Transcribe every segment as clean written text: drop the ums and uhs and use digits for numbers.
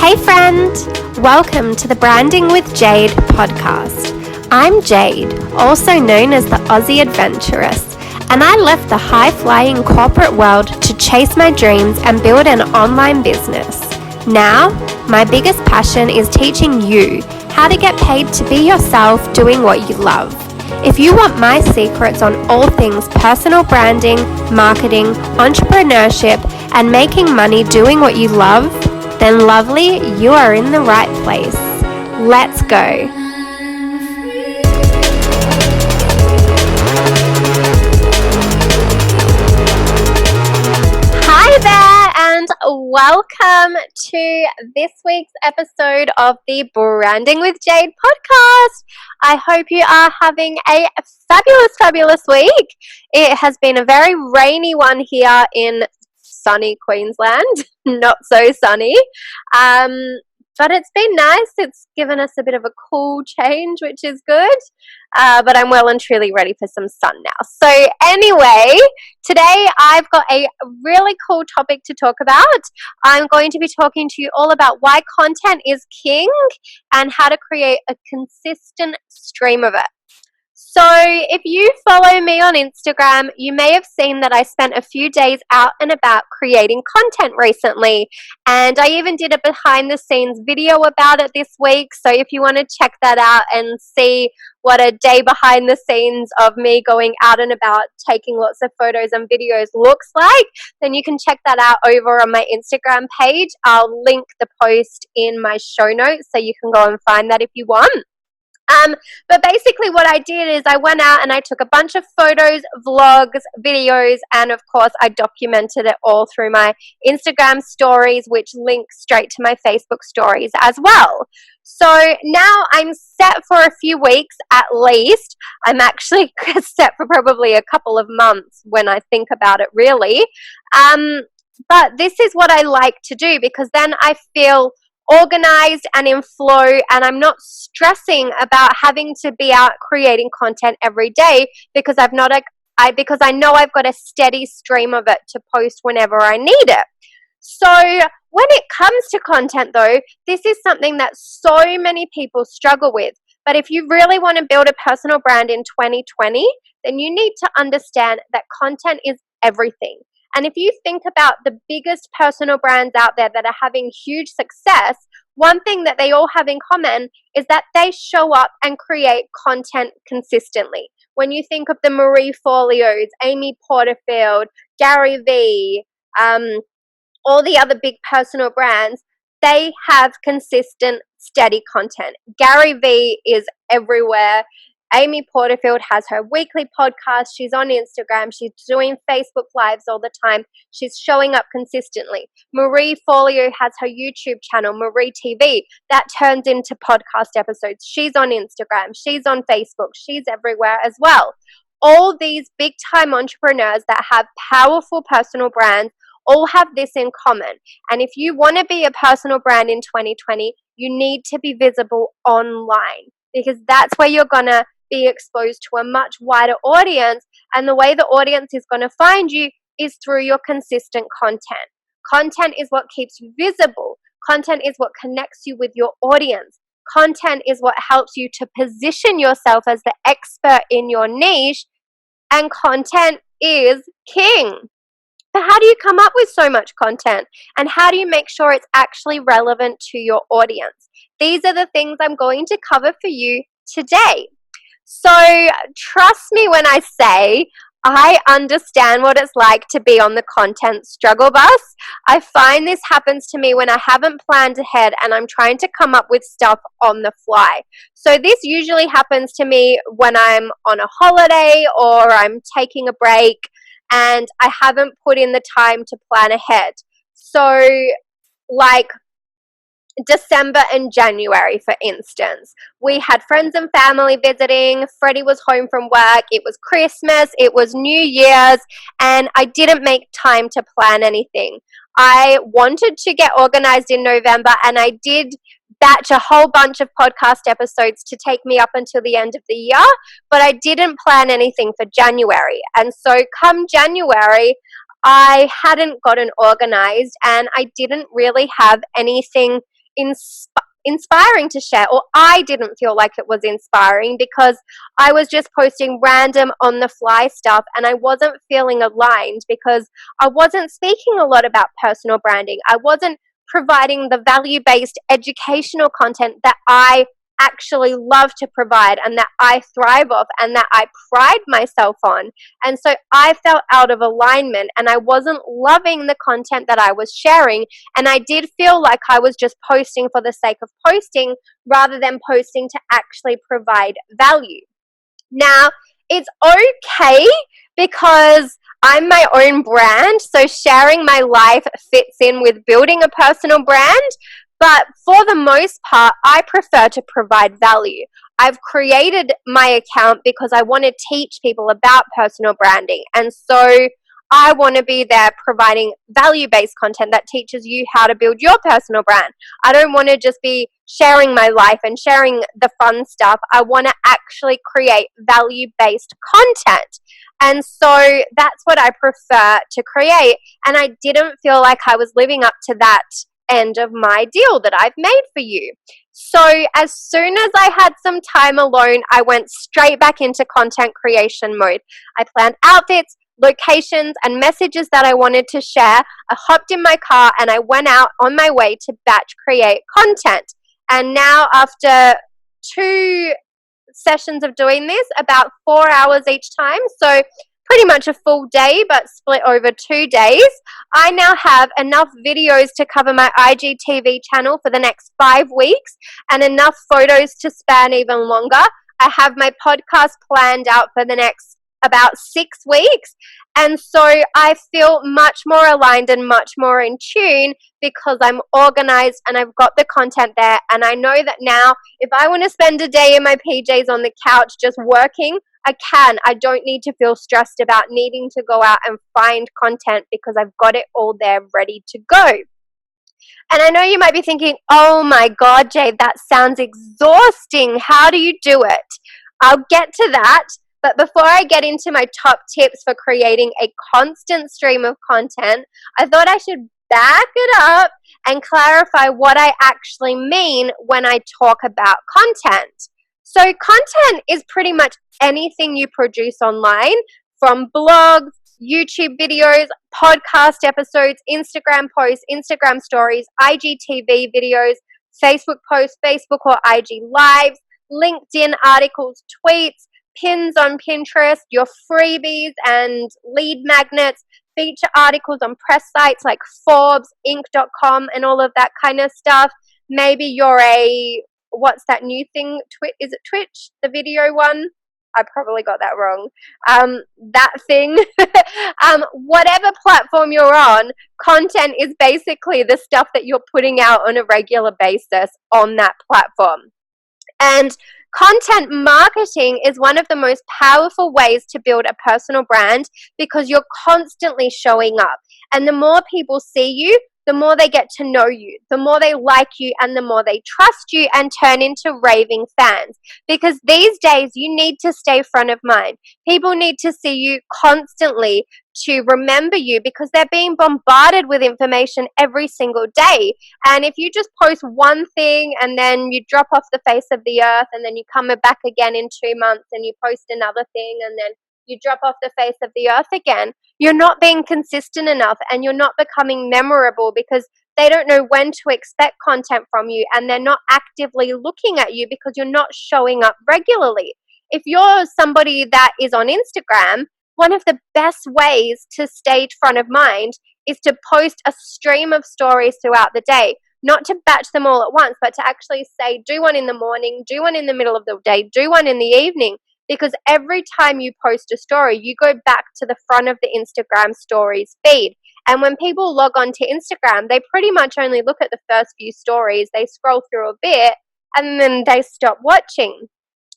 Hey friend, welcome to the Branding with Jade podcast. I'm Jade, also known as the Aussie Adventuress, and I left the high-flying corporate world to chase my dreams and build an online business. Now, my biggest passion is teaching you how to get paid to be yourself doing what you love. If you want my secrets on all things personal branding, marketing, entrepreneurship, and making money doing what you love, then lovely, you are in the right place. Let's go. Hi there and welcome to this week's episode of the Branding with Jade podcast. I hope you are having a fabulous week. It has been a very rainy one here in sunny Queensland, not so sunny, but it's been nice. It's given us a bit of a cool change, which is good, but I'm well and truly ready for some sun now. So anyway, today I've got a really cool topic to talk about. I'm going to be talking to you all about why content is king and how to create a consistent stream of it. So if you follow me on Instagram, you may have seen that I spent a few days out and about creating content recently. And I even did a behind the scenes video about it this week. So if you want to check that out and see what a day behind the scenes of me going out and about taking lots of photos and videos looks like, then you can check that out over on my Instagram page. I'll link the post in my show notes so you can go and find that if you want. But basically what I did is I went out and I took a bunch of photos, vlogs, videos, and of course I documented it all through my Instagram stories, which link straight to my Facebook stories as well. So now I'm set for a few weeks at least. I'm actually set for probably a couple of months when I think about it really. But this is what I like to do because then I feel organized and in flow, and I'm not stressing about having to be out creating content every day because because I know I've got a steady stream of it to post whenever I need it. So when it comes to content though, this is something that so many people struggle with. But if you really want to build a personal brand in 2020, then you need to understand that content is everything. And if you think about the biggest personal brands out there that are having huge success, one thing that they all have in common is that they show up and create content consistently. When you think of the Marie Forleos, Amy Porterfield, Gary Vee, all the other big personal brands, they have consistent, steady content. Gary Vee is everywhere. Amy Porterfield has her weekly podcast. She's on Instagram. She's doing Facebook Lives all the time. She's showing up consistently. Marie Forleo has her YouTube channel, Marie TV, that turns into podcast episodes. She's on Instagram. She's on Facebook. She's everywhere as well. All these big time entrepreneurs that have powerful personal brands all have this in common. And if you want to be a personal brand in 2020, you need to be visible online because that's where you're going to be exposed to a much wider audience, and the way the audience is going to find you is through your consistent content. Content is what keeps you visible. Content is what connects you with your audience. Content is what helps you to position yourself as the expert in your niche, and content is king. But how do you come up with so much content, and how do you make sure it's actually relevant to your audience? These are the things I'm going to cover for you today. So trust me when I say I understand what it's like to be on the content struggle bus. I find this happens to me when I haven't planned ahead and I'm trying to come up with stuff on the fly. So this usually happens to me when I'm on a holiday or I'm taking a break and I haven't put in the time to plan ahead. So like December and January, for instance, we had friends and family visiting. Freddie was home from work. It was Christmas. It was New Year's, and I didn't make time to plan anything. I wanted to get organized in November, and I did batch a whole bunch of podcast episodes to take me up until the end of the year, but I didn't plan anything for January. And so come January, I hadn't gotten organized and I didn't really have anything inspiring to share, or I didn't feel like it was inspiring because I was just posting random on the fly stuff and I wasn't feeling aligned because I wasn't speaking a lot about personal branding. I wasn't providing the value-based educational content that I actually love to provide and that I thrive off and that I pride myself on. And so I felt out of alignment and I wasn't loving the content that I was sharing, and I did feel like I was just posting for the sake of posting rather than posting to actually provide value. Now, it's okay because I'm my own brand, so sharing my life fits in with building a personal brand. But for the most part, I prefer to provide value. I've created my account because I want to teach people about personal branding. And so I want to be there providing value-based content that teaches you how to build your personal brand. I don't want to just be sharing my life and sharing the fun stuff. I want to actually create value-based content. And so that's what I prefer to create. And I didn't feel like I was living up to that end of my deal that I've made for you. So as soon as I had some time alone, I went straight back into content creation mode. I planned outfits, locations, and messages that I wanted to share. I hopped in my car and I went out on my way to batch create content. And now after 2 sessions of doing this, about 4 hours each time, so pretty much a full day but split over 2 days, I now have enough videos to cover my IGTV channel for the next 5 weeks and enough photos to span even longer. I have my podcast planned out for the next about 6 weeks, and so I feel much more aligned and much more in tune because I'm organized and I've got the content there. And I know that now if I want to spend a day in my PJs on the couch just working, I can. I don't need to feel stressed about needing to go out and find content because I've got it all there ready to go. And I know you might be thinking, oh my God, Jade, that sounds exhausting. How do you do it? I'll get to that. But before I get into my top tips for creating a constant stream of content, I thought I should back it up and clarify what I actually mean when I talk about content. So content is pretty much anything you produce online, from blogs, YouTube videos, podcast episodes, Instagram posts, Instagram stories, IGTV videos, Facebook posts, Facebook or IG lives, LinkedIn articles, tweets, pins on Pinterest, your freebies and lead magnets, feature articles on press sites like Forbes, Inc.com, and all of that kind of stuff. Maybe you're what's that new thing? Is it Twitch? The video one? I probably got that wrong. That thing. Whatever platform you're on, content is basically the stuff that you're putting out on a regular basis on that platform. And content marketing is one of the most powerful ways to build a personal brand because you're constantly showing up. And the more people see you, the more they get to know you, the more they like you, and the more they trust you and turn into raving fans. Because these days, you need to stay front of mind. People need to see you constantly to remember you because they're being bombarded with information every single day. And if you just post one thing and then you drop off the face of the earth and then you come back again in 2 months and you post another thing and then you drop off the face of the earth again, you're not being consistent enough and you're not becoming memorable because they don't know when to expect content from you and they're not actively looking at you because you're not showing up regularly. If you're somebody that is on Instagram, one of the best ways to stay front of mind is to post a stream of stories throughout the day. Not to batch them all at once, but to actually say, do one in the morning, do one in the middle of the day, do one in the evening. Because every time you post a story, you go back to the front of the Instagram stories feed. And when people log on to Instagram, they pretty much only look at the first few stories. They scroll through a bit and then they stop watching.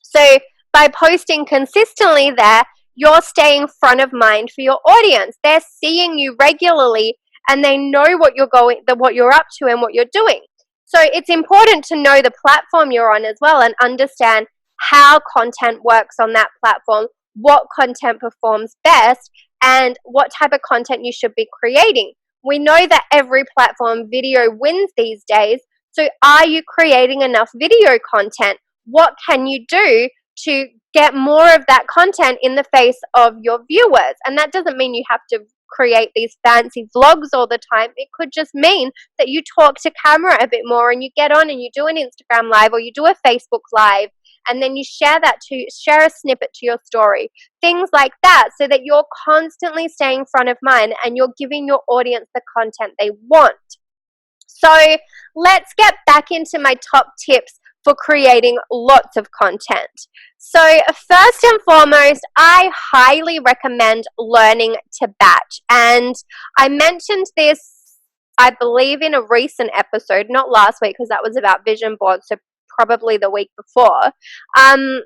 So by posting consistently there, you're staying front of mind for your audience. They're seeing you regularly and they know what you're up to and what you're doing. So it's important to know the platform you're on as well and understand how content works on that platform, what content performs best, and what type of content you should be creating. We know that every platform video wins these days, So are you creating enough video content? What can you do to get more of that content in the face of your viewers? And that doesn't mean you have to create these fancy vlogs all the time. It could just mean that you talk to camera a bit more and you get on and you do an Instagram live or you do a Facebook live, and then you share a snippet to your story, things like that, so that you're constantly staying front of mind and you're giving your audience the content they want. So let's get back into my top tips for creating lots of content. So first and foremost, I highly recommend learning to batch. And I mentioned this, I believe, in a recent episode, not last week because that was about vision boards, so probably the week before. And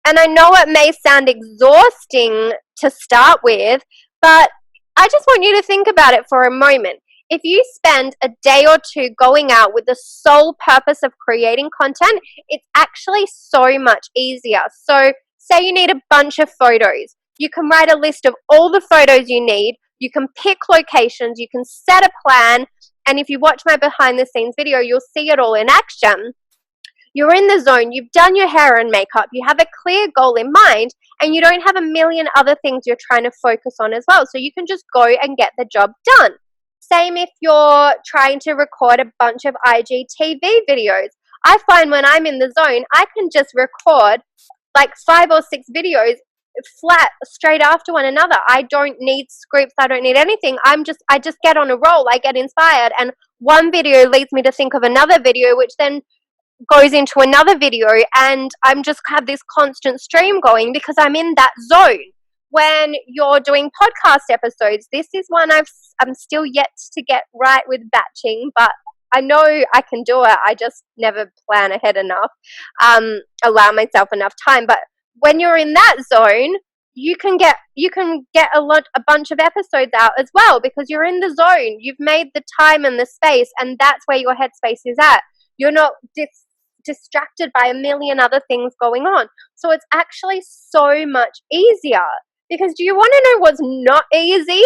I know it may sound exhausting to start with, but I just want you to think about it for a moment. If you spend a day or two going out with the sole purpose of creating content, it's actually so much easier. So say you need a bunch of photos. You can write a list of all the photos you need. You can pick locations. You can set a plan. And if you watch my behind the scenes video, you'll see it all in action. You're in the zone, you've done your hair and makeup, you have a clear goal in mind, and you don't have a million other things you're trying to focus on as well. So you can just go and get the job done. Same if you're trying to record a bunch of IGTV videos. I find when I'm in the zone, I can just record like 5 or 6 videos flat straight after one another. I don't need scripts, I don't need anything. I just get on a roll, I get inspired, and one video leads me to think of another video, which then goes into another video, and I'm just have this constant stream going because I'm in that zone. When you're doing podcast episodes, this is one I'm still yet to get right with batching, but I know I can do it. I just never plan ahead enough, allow myself enough time. But when you're in that zone, you can get a bunch of episodes out as well because you're in the zone. You've made the time and the space, and that's where your headspace is at. You're not distracted by a million other things going on. So it's actually so much easier. Because do you want to know what's not easy?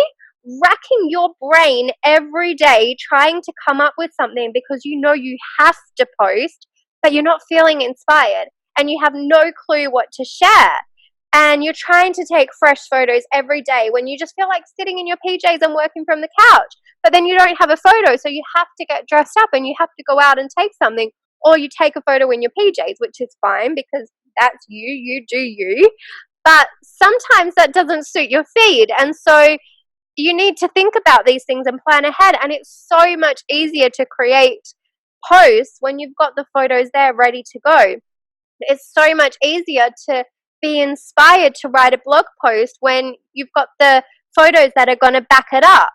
Racking your brain every day trying to come up with something because you know you have to post, but you're not feeling inspired and you have no clue what to share. And you're trying to take fresh photos every day when you just feel like sitting in your PJs and working from the couch. But then you don't have a photo, so you have to get dressed up and you have to go out and take something. Or you take a photo in your PJs, which is fine because that's you do you. But sometimes that doesn't suit your feed. And so you need to think about these things and plan ahead. And it's so much easier to create posts when you've got the photos there ready to go. It's so much easier to be inspired to write a blog post when you've got the photos that are going to back it up.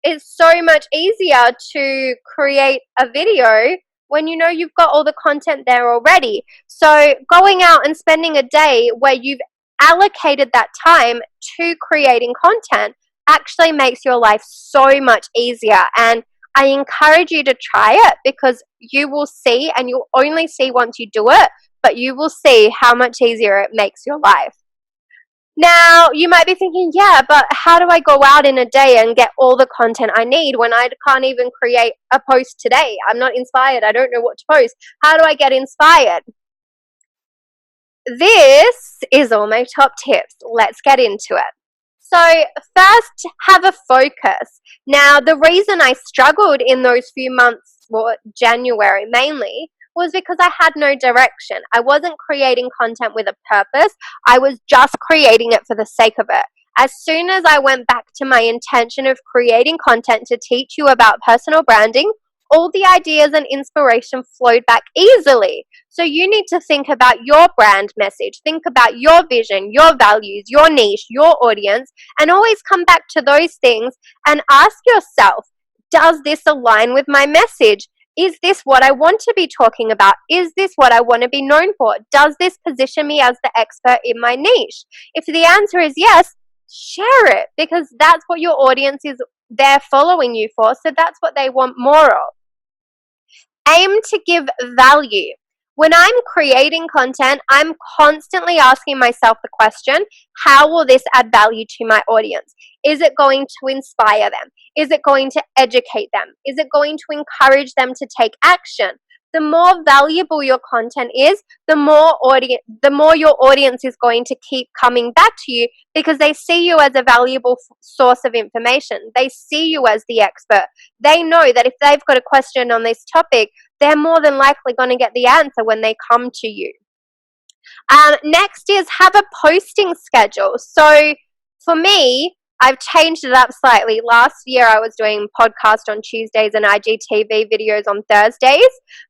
It's so much easier to create a video when you know you've got all the content there already. So going out and spending a day where you've allocated that time to creating content actually makes your life so much easier. And I encourage you to try it because you will see, and you'll only see once you do it, but you will see how much easier it makes your life. Now, you might be thinking, yeah, but how do I go out in a day and get all the content I need when I can't even create a post today? I'm not inspired. I don't know what to post. How do I get inspired? This is all my top tips. Let's get into it. So first, have a focus. Now, the reason I struggled in those few months, well, January mainly, was because I had no direction. I wasn't creating content with a purpose. I was just creating it for the sake of it. As soon as I went back to my intention of creating content to teach you about personal branding, all the ideas and inspiration flowed back easily. So you need to think about your brand message, think about your vision, your values, your niche, your audience, and always come back to those things and ask yourself, does this align with my message? Is this what I want to be talking about? Is this what I want to be known for? Does this position me as the expert in my niche? If the answer is yes, share it because that's what your audience is there following you for. So that's what they want more of. Aim to give value. When I'm creating content, I'm constantly asking myself the question, how will this add value to my audience? Is it going to inspire them? Is it going to educate them? Is it going to encourage them to take action? The more valuable your content is, the more your audience is going to keep coming back to you, because they see you as a valuable source of information. They see you as the expert. They know that if they've got a question on this topic, they're more than likely going to get the answer when they come to you. Next is have a posting schedule. So for me, I've changed it up slightly. Last year I was doing podcast on Tuesdays and IGTV videos on Thursdays,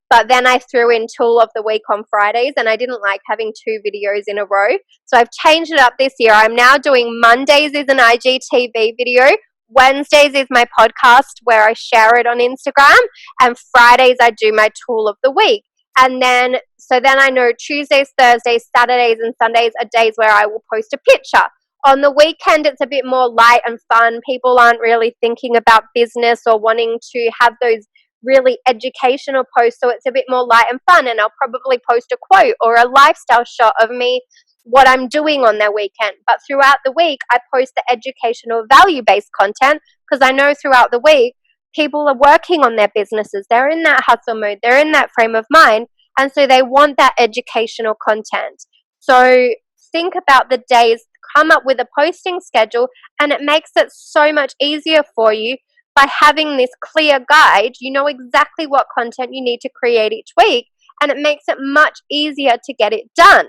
but then I threw in Tool of the Week on Fridays, and I didn't like having 2 videos in a row. So I've changed it up this year. I'm now doing Mondays is an IGTV video, Wednesdays is my podcast where I share it on Instagram, and Fridays I do my Tool of the Week. And then I know Tuesdays, Thursdays, Saturdays, and Sundays are days where I will post a picture. On the weekend, it's a bit more light and fun. People aren't really thinking about business or wanting to have those really educational posts, so it's a bit more light and fun, and I'll probably post a quote or a lifestyle shot of me, what I'm doing on their weekend. But throughout the week, I post the educational value-based content, because I know throughout the week, people are working on their businesses. They're in that hustle mode. They're in that frame of mind, and so they want that educational content. So think about the days, come up with a posting schedule, and it makes it so much easier for you by having this clear guide. You know exactly what content you need to create each week, and it makes it much easier to get it done.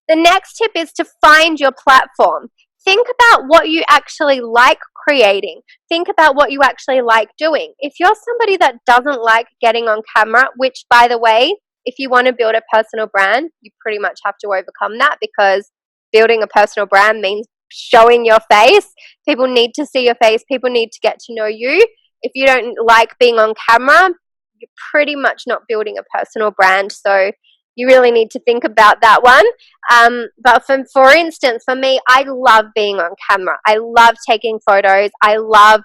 The next tip is to find your platform. Think about what you actually like creating. Think about what you actually like doing. If you're somebody that doesn't like getting on camera, which, by the way, if you want to build a personal brand, you pretty much have to overcome that, because building a personal brand means showing your face. People need to see your face. People need to get to know you. If you don't like being on camera, you're pretty much not building a personal brand. So you really need to think about that one. But for instance, for me, I love being on camera. I love taking photos. I love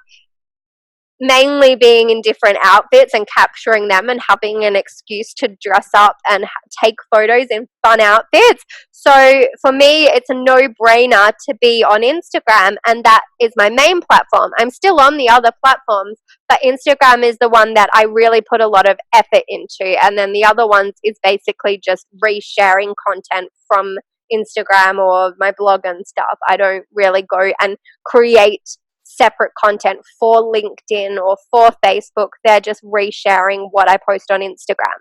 mainly being in different outfits and capturing them and having an excuse to dress up and take photos in fun outfits. So for me, it's a no-brainer to be on Instagram, and that is my main platform. I'm still on the other platforms, but Instagram is the one that I really put a lot of effort into, and then the other ones is basically just resharing content from Instagram or my blog and stuff. I don't really go and create separate content for LinkedIn or for Facebook. They're just resharing what I post on Instagram.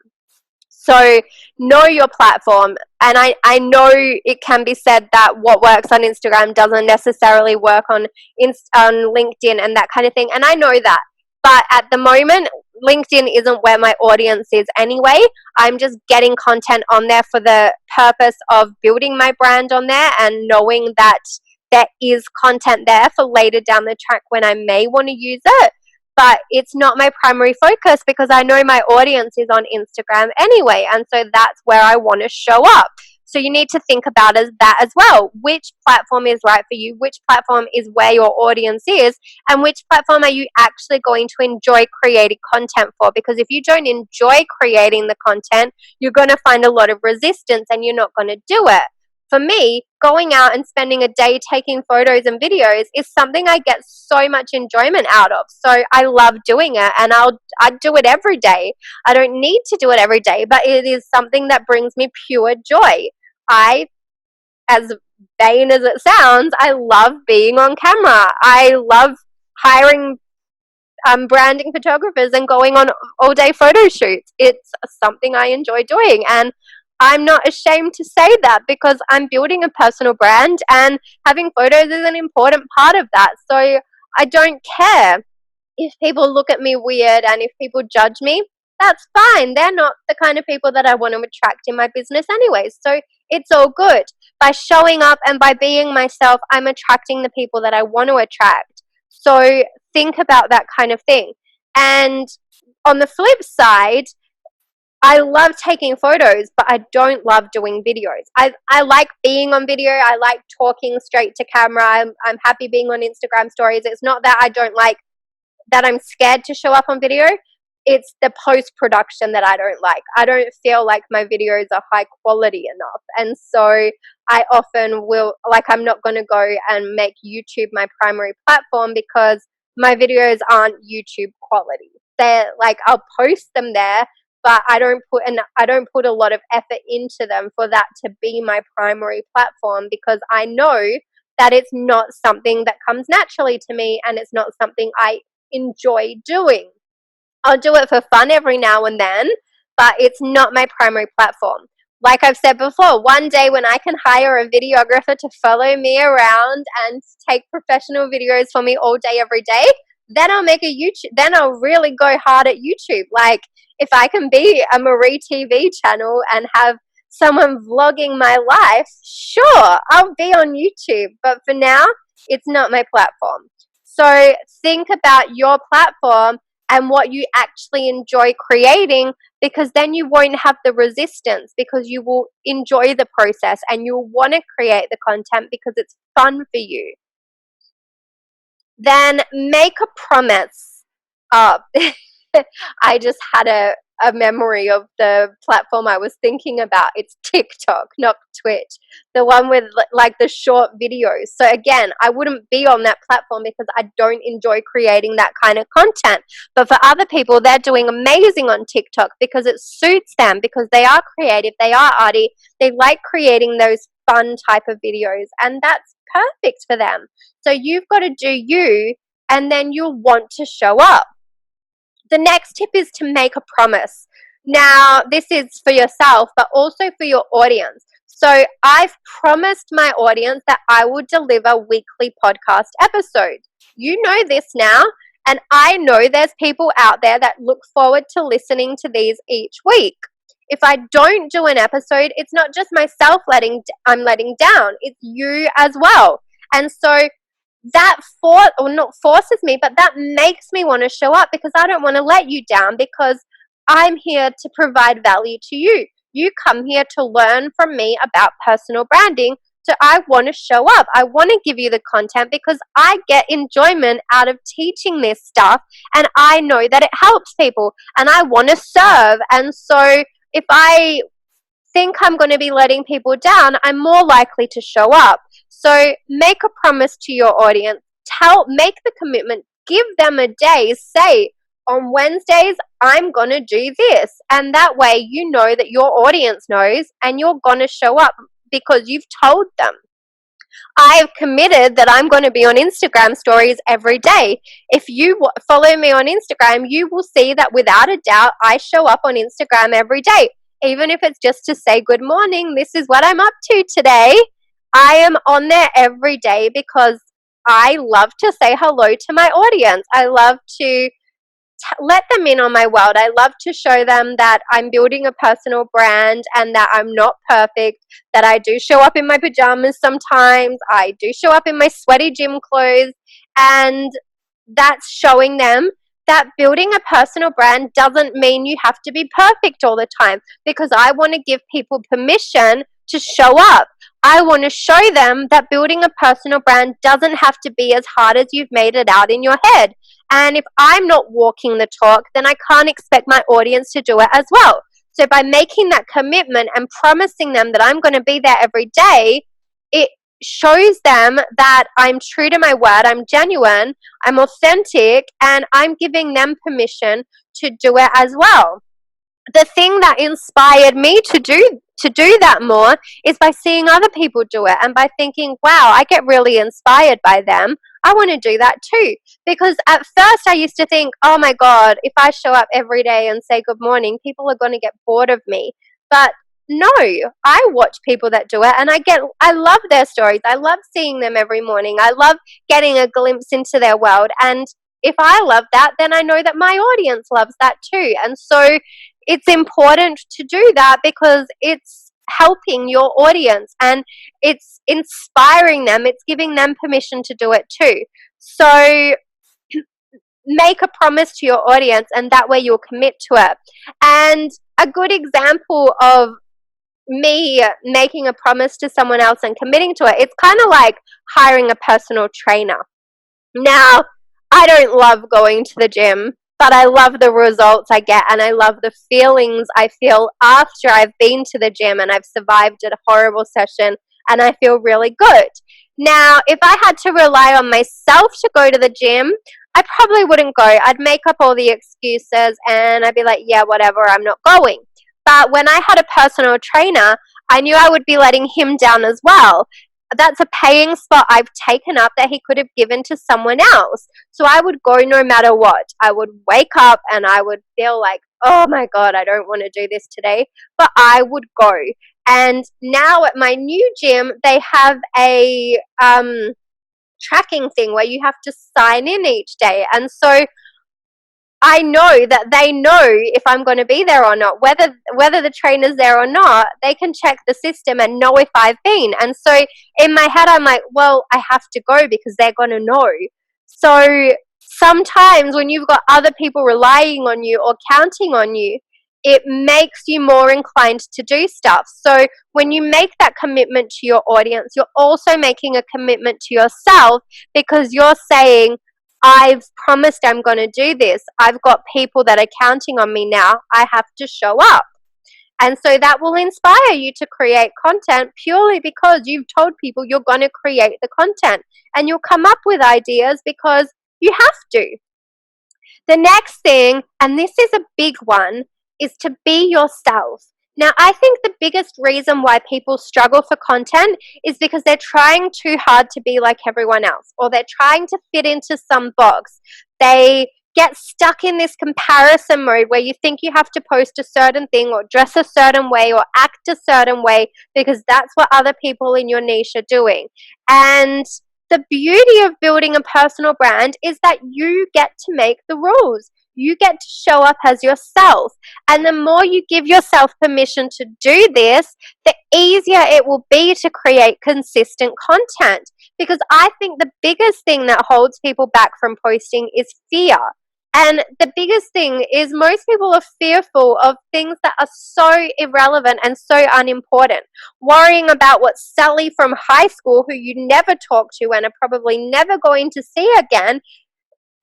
So know your platform. And I know it can be said that what works on Instagram doesn't necessarily work on LinkedIn and that kind of thing. And I know that. But at the moment, LinkedIn isn't where my audience is anyway. I'm just getting content on there for the purpose of building my brand on there and knowing that there is content there for later down the track when I may want to use it. But it's not my primary focus, because I know my audience is on Instagram anyway. And so that's where I want to show up. So you need to think about that as well. Which platform is right for you? Which platform is where your audience is? And which platform are you actually going to enjoy creating content for? Because if you don't enjoy creating the content, you're going to find a lot of resistance and you're not going to do it. For me, going out and spending a day taking photos and videos is something I get so much enjoyment out of. So I love doing it, and I'd do it every day. I don't need to do it every day, but it is something that brings me pure joy. As vain as it sounds, I love being on camera. I love hiring branding photographers and going on all-day photo shoots. It's something I enjoy doing, and I'm not ashamed to say that, because I'm building a personal brand and having photos is an important part of that. So I don't care if people look at me weird and if people judge me. That's fine. They're not the kind of people that I want to attract in my business anyway. So it's all good. By showing up and by being myself, I'm attracting the people that I want to attract. So think about that kind of thing. And on the flip side, I love taking photos, but I don't love doing videos. I like being on video. I like talking straight to camera. I'm happy being on Instagram stories. It's not that I don't like, that I'm scared to show up on video. it's the post-production that I don't like. I don't feel like my videos are high quality enough. And so I often will, like, I'm not going to go and make YouTube my primary platform because my videos aren't YouTube quality. They're like, I'll post them there, but I don't put a lot of effort into them for that to be my primary platform, because I know that it's not something that comes naturally to me, and it's not something I enjoy doing. I'll do it for fun every now and then, but it's not my primary platform. Like I've said before, one day when I can hire a videographer to follow me around and take professional videos for me all day, every day, then I'll make a YouTube, then I'll really go hard at YouTube. Like, if I can be a Marie TV channel and have someone vlogging my life, sure, I'll be on YouTube. But for now, it's not my platform. So think about your platform and what you actually enjoy creating, because then you won't have the resistance, because you will enjoy the process and you'll want to create the content because it's fun for you. Then make a promise. I just had a memory of the platform I was thinking about. It's TikTok, not Twitch. The one with like the short videos. So again, I wouldn't be on that platform because I don't enjoy creating that kind of content. But for other people, they're doing amazing on TikTok because it suits them, because they are creative, they are arty, they like creating those fun type of videos, and that's perfect for them. So you've got to do you, and then you'll want to show up. The next tip is to make a promise. Now, this is for yourself, but also for your audience. So I've promised my audience that I would deliver weekly podcast episodes. You know this now, and I know there's people out there that look forward to listening to these each week. If I don't do an episode, it's not just myself I'm letting down, it's you as well. And so that not forces me, but that makes me want to show up, because I don't want to let you down, because I'm here to provide value to you. You come here to learn from me about personal branding. So I want to show up. I want to give you the content because I get enjoyment out of teaching this stuff, and I know that it helps people, and I want to serve. And so if I think I'm going to be letting people down, I'm more likely to show up. So make a promise to your audience. Make the commitment. Give them a day. Say, on Wednesdays, I'm going to do this. And that way you know that your audience knows, and you're going to show up because you've told them. I've committed that I'm going to be on Instagram stories every day. If you follow me on Instagram, you will see that without a doubt, I show up on Instagram every day. Even if it's just to say good morning, this is what I'm up to today. I am on there every day because I love to say hello to my audience. I love to let them in on my world. I love to show them that I'm building a personal brand and that I'm not perfect, that I do show up in my pajamas sometimes. I do show up in my sweaty gym clothes, and that's showing them that building a personal brand doesn't mean you have to be perfect all the time, because I want to give people permission to show up. I want to show them that building a personal brand doesn't have to be as hard as you've made it out in your head. And if I'm not walking the talk, then I can't expect my audience to do it as well. So by making that commitment and promising them that I'm going to be there every day, it shows them that I'm true to my word, I'm genuine, I'm authentic, and I'm giving them permission to do it as well. The thing that inspired me to do that more is by seeing other people do it, and by thinking, wow, I get really inspired by them. I want to do that too. Because at first I used to think, oh my God, if I show up every day and say good morning, people are going to get bored of me. But no, I watch people that do it, and I love their stories. I love seeing them every morning. I love getting a glimpse into their world. And if I love that, then I know that my audience loves that too. And so it's important to do that because it's helping your audience and it's inspiring them. It's giving them permission to do it too. So make a promise to your audience, and that way you'll commit to it. And a good example of me making a promise to someone else and committing to it, it's kind of like hiring a personal trainer. Now, I don't love going to the gym. but I love the results I get, and I love the feelings I feel after I've been to the gym and I've survived a horrible session and I feel really good. Now, if I had to rely on myself to go to the gym, I probably wouldn't go. I'd make up all the excuses and I'd be like, yeah, whatever, I'm not going. But when I had a personal trainer, I knew I would be letting him down as well. That's a paying spot I've taken up that he could have given to someone else. So I would go no matter what. I would wake up and I would feel like, oh my God, I don't want to do this today, but I would go. And now at my new gym, they have a tracking thing where you have to sign in each day. And so I know that they know if I'm going to be there or not. Whether the trainer's there or not, they can check the system and know if I've been. And so in my head, I'm like, well, I have to go because they're going to know. So sometimes when you've got other people relying on you or counting on you, it makes you more inclined to do stuff. So when you make that commitment to your audience, you're also making a commitment to yourself, because you're saying, I've promised I'm going to do this. I've got people that are counting on me now. I have to show up. And so that will inspire you to create content purely because you've told people you're going to create the content, and you'll come up with ideas because you have to. The next thing, and this is a big one, is to be yourself. Now, I think the biggest reason why people struggle for content is because they're trying too hard to be like everyone else, or they're trying to fit into some box. They get stuck in this comparison mode where you think you have to post a certain thing or dress a certain way or act a certain way because that's what other people in your niche are doing. And the beauty of building a personal brand is that you get to make the rules. You get to show up as yourself. And the more you give yourself permission to do this, the easier it will be to create consistent content. Because I think the biggest thing that holds people back from posting is fear. And the biggest thing is most people are fearful of things that are so irrelevant and so unimportant. Worrying about what Sally from high school, who you never talk to and are probably never going to see again,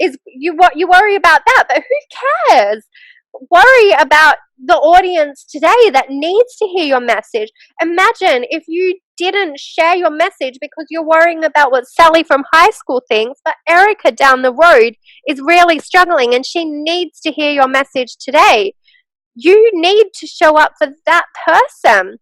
is you worry about that, but who cares? Worry about the audience today that needs to hear your message. Imagine if you didn't share your message because you're worrying about what Sally from high school thinks, but Erica down the road is really struggling and she needs to hear your message today. You need to show up for that person.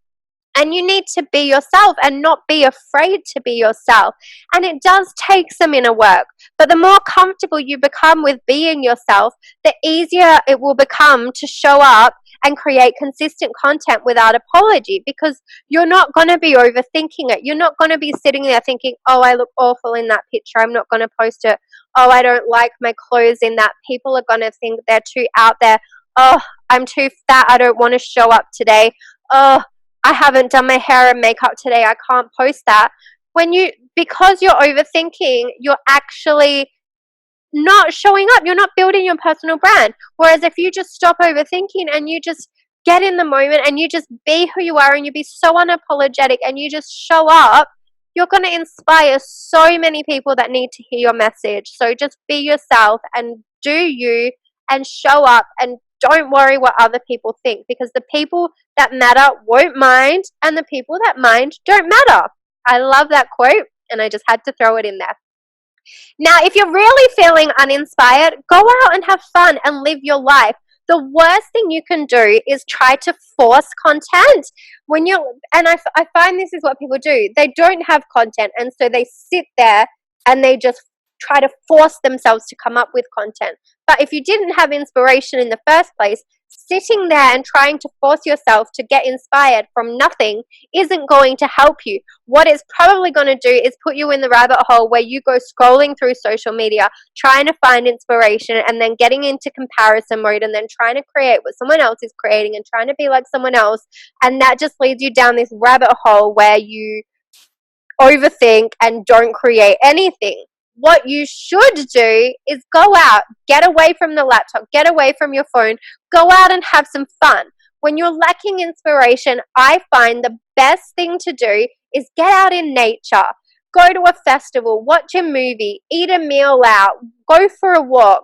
And you need to be yourself and not be afraid to be yourself. And it does take some inner work. But the more comfortable you become with being yourself, the easier it will become to show up and create consistent content without apology, because you're not going to be overthinking it. You're not going to be sitting there thinking, oh, I look awful in that picture, I'm not going to post it. Oh, I don't like my clothes in that. People are going to think they're too out there. Oh, I'm too fat, I don't want to show up today. Oh, I haven't done my hair and makeup today, I can't post that. Because you're overthinking, you're actually not showing up. You're not building your personal brand. Whereas if you just stop overthinking and you just get in the moment and you just be who you are and you be so unapologetic and you just show up, you're going to inspire so many people that need to hear your message. So just be yourself and do you, and show up, and don't worry what other people think, because the people that matter won't mind, and the people that mind don't matter. I love that quote, and I just had to throw it in there. Now, if you're really feeling uninspired, go out and have fun and live your life. The worst thing you can do is try to force content. I find this is what people do. They don't have content, and so they sit there and they just try to force themselves to come up with content. But if you didn't have inspiration in the first place, sitting there and trying to force yourself to get inspired from nothing isn't going to help you. What it's probably going to do is put you in the rabbit hole where you go scrolling through social media, trying to find inspiration, and then getting into comparison mode, and then trying to create what someone else is creating and trying to be like someone else. And that just leads you down this rabbit hole where you overthink and don't create anything. What you should do is go out, get away from the laptop, get away from your phone, go out and have some fun. When you're lacking inspiration, I find the best thing to do is get out in nature, go to a festival, watch a movie, eat a meal out, go for a walk.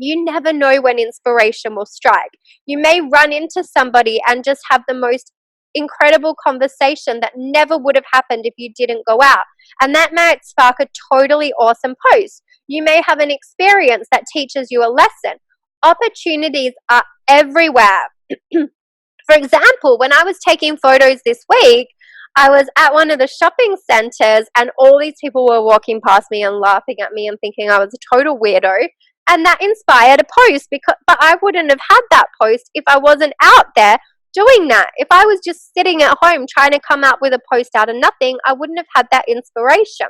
You never know when inspiration will strike. You may run into somebody and just have the most incredible conversation that never would have happened if you didn't go out. And that might spark a totally awesome post. You may have an experience that teaches you a lesson. Opportunities are everywhere. For example, when I was taking photos this week, I was at one of the shopping centers and all these people were walking past me and laughing at me and thinking I was a total weirdo. And that inspired a post, but I wouldn't have had that post if I wasn't out there doing that. If I was just sitting at home trying to come up with a post out of nothing, I wouldn't have had that inspiration.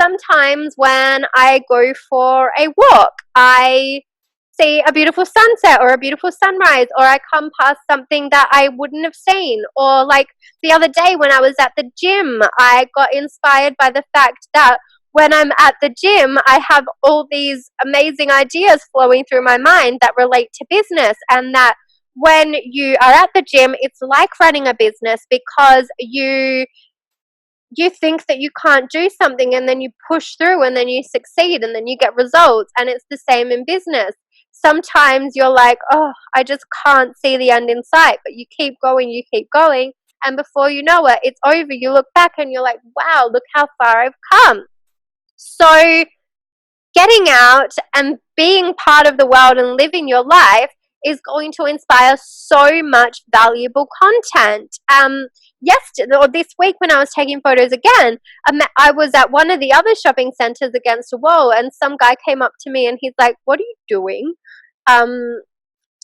Sometimes when I go for a walk, I see a beautiful sunset or a beautiful sunrise, or I come past something that I wouldn't have seen. Or like the other day when I was at the gym, I got inspired by the fact that when I'm at the gym, I have all these amazing ideas flowing through my mind that relate to business, and that when you are at the gym, it's like running a business because you think that you can't do something and then you push through and then you succeed and then you get results. And it's the same in business. Sometimes you're like, oh, I just can't see the end in sight, but you keep going, and before you know it, it's over. You look back and you're like, wow, look how far I've come. So getting out and being part of the world and living your life is going to inspire so much valuable content. Yesterday or this week when I was taking photos again, I was at one of the other shopping centers against a wall, and some guy came up to me and he's like, "What are you doing?"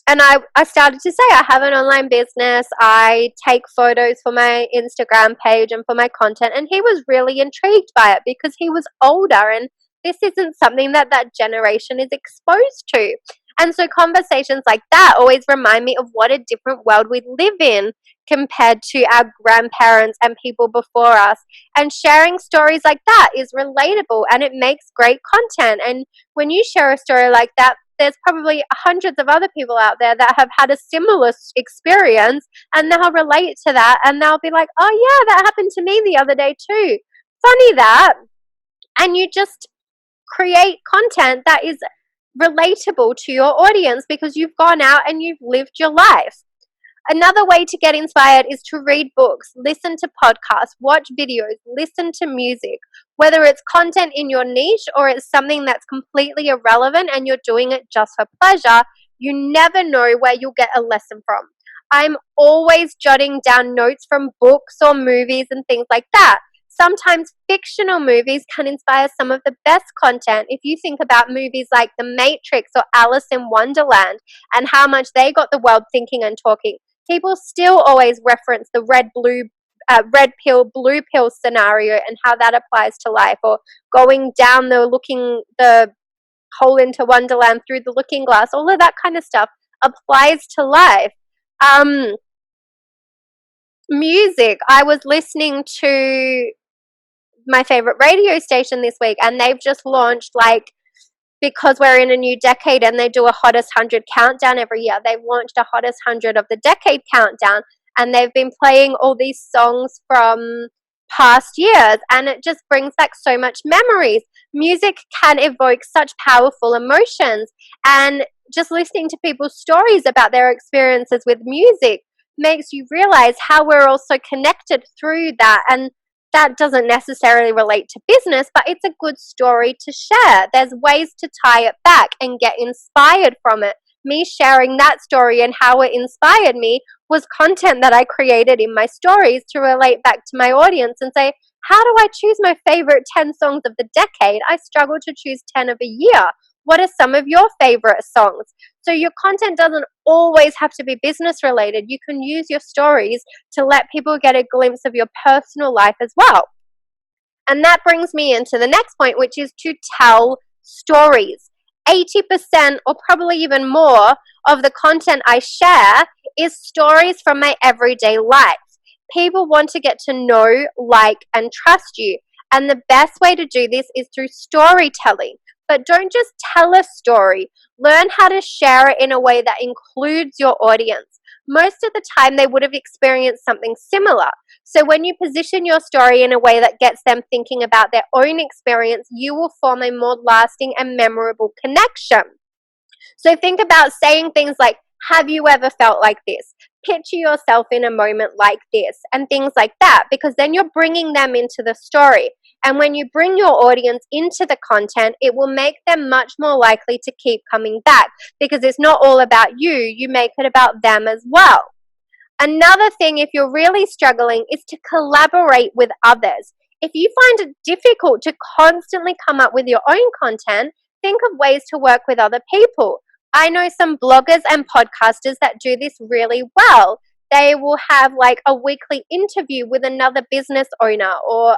And I started to say, I have an online business. I take photos for my Instagram page and for my content. And he was really intrigued by it because he was older and this isn't something that generation is exposed to. And so conversations like that always remind me of what a different world we live in compared to our grandparents and people before us. And sharing stories like that is relatable and it makes great content. And when you share a story like that, there's probably hundreds of other people out there that have had a similar experience and they'll relate to that and they'll be like, oh yeah, that happened to me the other day too. Funny that. And you just create content that is relatable to your audience because you've gone out and you've lived your life. Another way to get inspired is to read books, listen to podcasts, watch videos, listen to music. Whether it's content in your niche or it's something that's completely irrelevant and you're doing it just for pleasure, you never know where you'll get a lesson from. I'm always jotting down notes from books or movies and things like that. Sometimes fictional movies can inspire some of the best content. If you think about movies like The Matrix or Alice in Wonderland and how much they got the world thinking and talking, people still always reference the red pill, blue pill scenario and how that applies to life, or going down the hole into Wonderland through the looking glass. All of that kind of stuff applies to life. Music. I was listening to my favorite radio station this week and they've just launched, like, because we're in a new decade and they do a hottest 100 countdown every year, they've launched a hottest 100 of the decade countdown and they've been playing all these songs from past years and it just brings back so much memories. Music can evoke such powerful emotions, and just listening to people's stories about their experiences with music makes you realize how we're also connected through that. And that doesn't necessarily relate to business, but it's a good story to share. There's ways to tie it back and get inspired from it. Me sharing that story and how it inspired me was content that I created in my stories to relate back to my audience and say, how do I choose my favorite 10 songs of the decade? I struggle to choose 10 of a year. What are some of your favorite songs? So your content doesn't always have to be business related. You can use your stories to let people get a glimpse of your personal life as well. And that brings me into the next point, which is to tell stories. 80% or probably even more of the content I share is stories from my everyday life. People want to get to know, like, and trust you. And the best way to do this is through storytelling. But don't just tell a story. Learn how to share it in a way that includes your audience. Most of the time, they would have experienced something similar. So when you position your story in a way that gets them thinking about their own experience, you will form a more lasting and memorable connection. So think about saying things like, have you ever felt like this? Picture yourself in a moment like this, and things like that, because then you're bringing them into the story. And when you bring your audience into the content, it will make them much more likely to keep coming back, because it's not all about you. You make it about them as well. Another thing, if you're really struggling, is to collaborate with others. If you find it difficult to constantly come up with your own content, think of ways to work with other people. I know some bloggers and podcasters that do this really well. They will have like a weekly interview with another business owner, or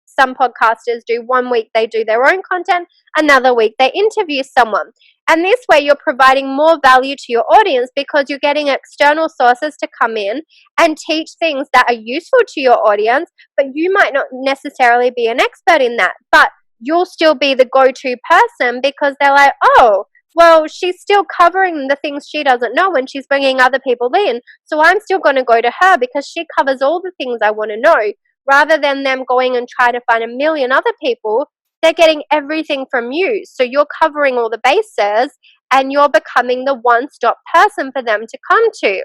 some podcasters do one week they do their own content, another week they interview someone. And this way you're providing more value to your audience, because you're getting external sources to come in and teach things that are useful to your audience, but you might not necessarily be an expert in that, but you'll still be the go-to person, because they're like, oh, well, she's still covering the things she doesn't know when she's bringing other people in, so I'm still going to go to her because she covers all the things I want to know. Rather than them going and try to find a million other people, they're getting everything from you. So you're covering all the bases, and you're becoming the one-stop person for them to come to.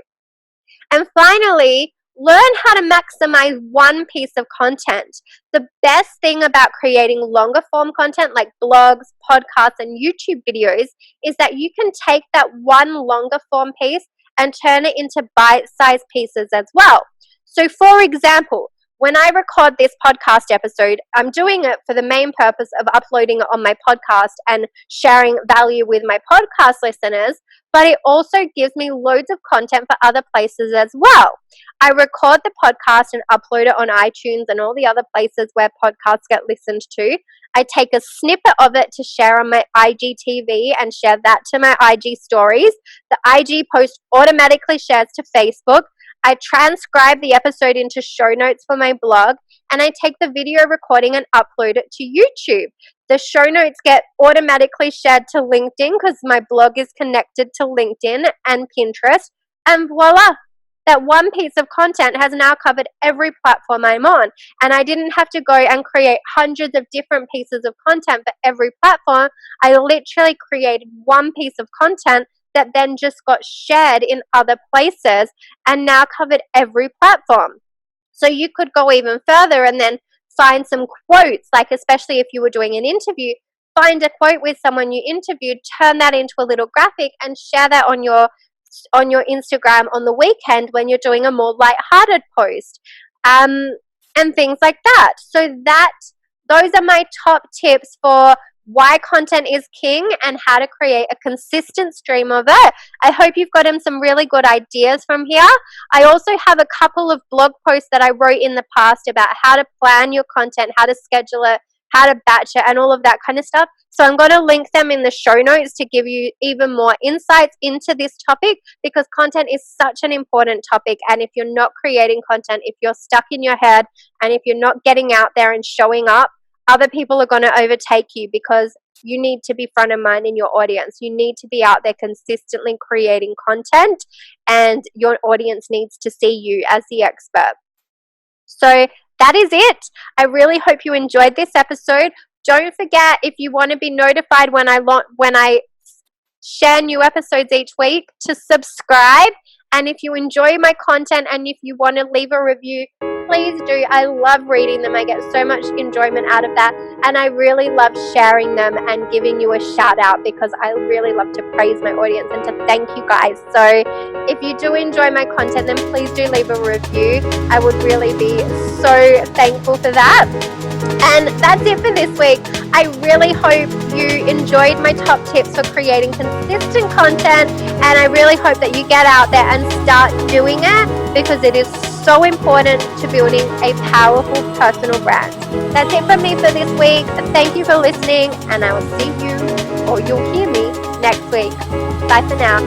And finally, learn how to maximize one piece of content. The best thing about creating longer form content like blogs, podcasts, and YouTube videos is that you can take that one longer form piece and turn it into bite-sized pieces as well. So for example, when I record this podcast episode, I'm doing it for the main purpose of uploading it on my podcast and sharing value with my podcast listeners, but it also gives me loads of content for other places as well. I record the podcast and upload it on iTunes and all the other places where podcasts get listened to. I take a snippet of it to share on my IGTV and share that to my IG stories. The IG post automatically shares to Facebook. I transcribe the episode into show notes for my blog, and I take the video recording and upload it to YouTube. The show notes get automatically shared to LinkedIn, because my blog is connected to LinkedIn and Pinterest, and voila! That one piece of content has now covered every platform I'm on, and I didn't have to go and create hundreds of different pieces of content for every platform. I literally created one piece of content that then just got shared in other places and now covered every platform. So you could go even further and then find some quotes, like especially if you were doing an interview, find a quote with someone you interviewed, turn that into a little graphic and share that on your Instagram on the weekend when you're doing a more lighthearted post, and things like that. So those are my top tips for why content is king and how to create a consistent stream of it. I hope you've gotten some really good ideas from here. I also have a couple of blog posts that I wrote in the past about how to plan your content, how to schedule it, how to batch it, and all of that kind of stuff. So I'm going to link them in the show notes to give you even more insights into this topic, because content is such an important topic. And if you're not creating content, if you're stuck in your head, and if you're not getting out there and showing up, other people are going to overtake you, because you need to be front of mind in your audience. You need to be out there consistently creating content, and your audience needs to see you as the expert. So that is it. I really hope you enjoyed this episode. Don't forget, if you want to be notified when I share new episodes each week, to subscribe. And if you enjoy my content and if you want to leave a review, please do. I love reading them. I get so much enjoyment out of that. And I really love sharing them and giving you a shout out, because I really love to praise my audience and to thank you guys. So if you do enjoy my content, then please do leave a review. I would really be so thankful for that. And that's it for this week. I really hope you enjoyed my top tips for creating consistent content, and I really hope that you get out there and start doing it, because it is so important to building a powerful personal brand. That's it from me for this week. Thank you for listening, and I will see you, or you'll hear me, next week. Bye for now.